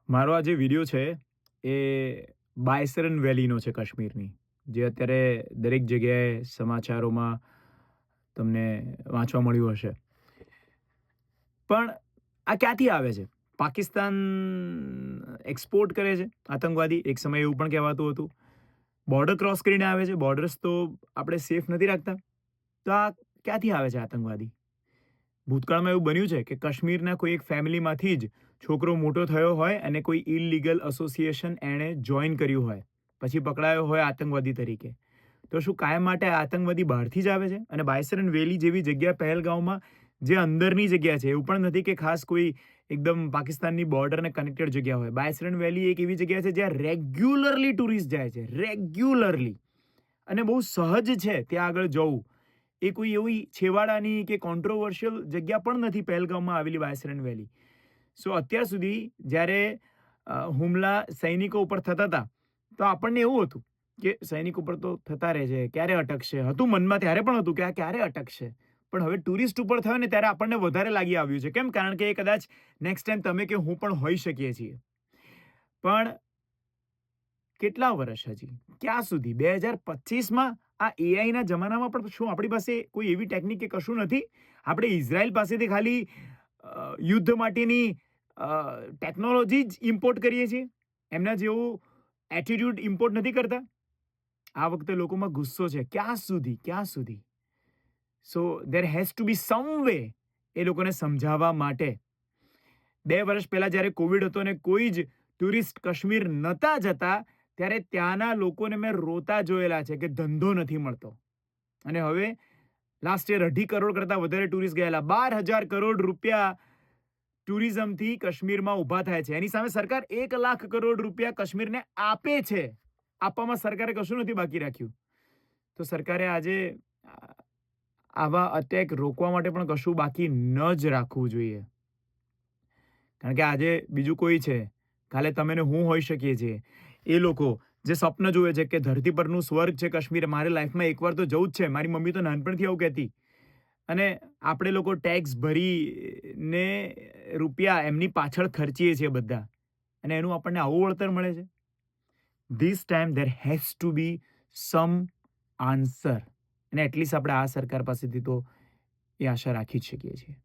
મારો આ જે વિડીયો છે એ બાયસરન વેલીનો છે કાશ્મીરની, જે અત્યારે દરેક જગ્યાએ સમાચારોમાં તમને વાંચવા મળ્યું હશે. પણ આ ક્યાંથી આવે છે? પાકિસ્તાન એક્સપોર્ટ કરે છે આતંકવાદી, એક સમયે એવું પણ કહેવાતું હતું. બોર્ડર ક્રોસ કરીને આવે છે, બોર્ડર્સ તો આપણે સેફ નથી રાખતા. તો આ ક્યાંથી આવે છે આતંકવાદી? ભૂતકાળમાં એવું બન્યું છે કે કાશ્મીરના કોઈ એક ફેમિલીમાંથી જ છોકરો મોટો થયો હોય અને કોઈ ઇલલીગલ એસોસિએશન એણે જોઈન કર્યું હોય, પછી પકડાયો હોય આતંકવાદી તરીકે. તો શું કાયમ માટે આતંકવાદી બહારથી જ આવે છે? અને બાયસરન વેલી જેવી જગ્યા પહેલગામમાં જે અંદરની જગ્યા છે, એવું પણ નથી કે ખાસ કોઈ એકદમ પાકિસ્તાનની બોર્ડરને કનેક્ટેડ જગ્યા હોય. બાયસરન વેલી એક એવી જગ્યા છે જ્યાં રેગ્યુલરલી ટુરિસ્ટ જાય છે, રેગ્યુલરલી. અને બહુ સહજ છે ત્યાં આગળ જવું. એ કોઈ એવી છેવાડાની કે કોન્ટ્રોવર્શિયલ જગ્યા પણ નથી પહેલગામમાં આવેલી બાયસરન વેલી. સો અત્યાર સુધી જ્યારે હુમલા સૈનિકો ઉપર થતા હતા, તો આપણને એવું હતું કે સૈનિકો ઉપર તો થતા રહે છે, ક્યારે અટકશે? હતું મનમાં ત્યારે પણ હતું કે આ ક્યારે અટકશે? પણ હવે ટુરિસ્ટ ઉપર થયો ને ત્યારે આપણને વધારે લાગી આવ્યું છે. કેમ? કારણ કે એ કદાચ નેક્સ્ટ ટાઈમ તમે કે હું પણ હોઈ શકીએ છીએ. પણ કેટલા વર્ષ હજી? ક્યાં સુધી? 2025માં આ એઆઈના જમાનામાં પણ શું આપણી પાસે કોઈ એવી ટેકનિક કે કશું નથી? આપણે ઇઝરાયલ પાસેથી ખાલી યુદ્ધ માટેની ટેકનોલોજી જ ઇમ્પોર્ટ કરીએ છીએ. એમના જેવું એટિટ્યૂડ ઇમ્પોર્ટ નથી કરતા. આ વખતે લોકોમાં ગુસ્સો છે. ક્યાં સુધી? ક્યાં સુધી? So there has to be some way એ લોકોને સમજાવવા માટે. 2 વર્ષ પહેલા જ્યારે કોવિડ હતો અને કોઈ જ ટુરિસ્ટ કાશ્મીર નહોતા જતા, ત્યારે ત્યાંના લોકોને મેં રોતા જોયેલા છે કે ધંધો નથી મળતો. અને હવે લાસ્ટ યર 2.5 કરોડ કરતાં વધારે ટુરિસ્ટ ગયેલા. 12,000 કરોડ રૂપિયા ટુરિઝમથી કાશ્મીરમાં ઊભા થાય છે. એની સામે સરકાર 1 લાખ કરોડ રૂપિયા કાશ્મીરને આપે છે. આપવામાં સરકારે કશું નથી બાકી રાખ્યું. તો સરકારે આજે આવા અટેક રોકવા માટે પણ કશું બાકી ન જ રાખવું જોઈએ. કારણ કે આજે બીજું કોઈ છે, કાલે તમે ને હું હોઈ શકીએ છીએ. એ લોકો જે સ્વપ્ન જુએ છે કે ધરતી પરનું સ્વર્ગ છે કાશ્મીર, મારે લાઈફમાં એકવાર તો જવું જ છે. મારી મમ્મી તો નાનપણથી આવું કહેતી. અને આપણે લોકો ટેક્સ ભરીને રૂપિયા એમની પાછળ ખર્ચીએ છીએ બધા. અને એનું આપણને આવું વળતર મળે છે. This time there has to be some answer. અને એટલીસ્ટ આપણે આ સરકાર પાસેથી તો એ આશા રાખી જ શકીએ છીએ.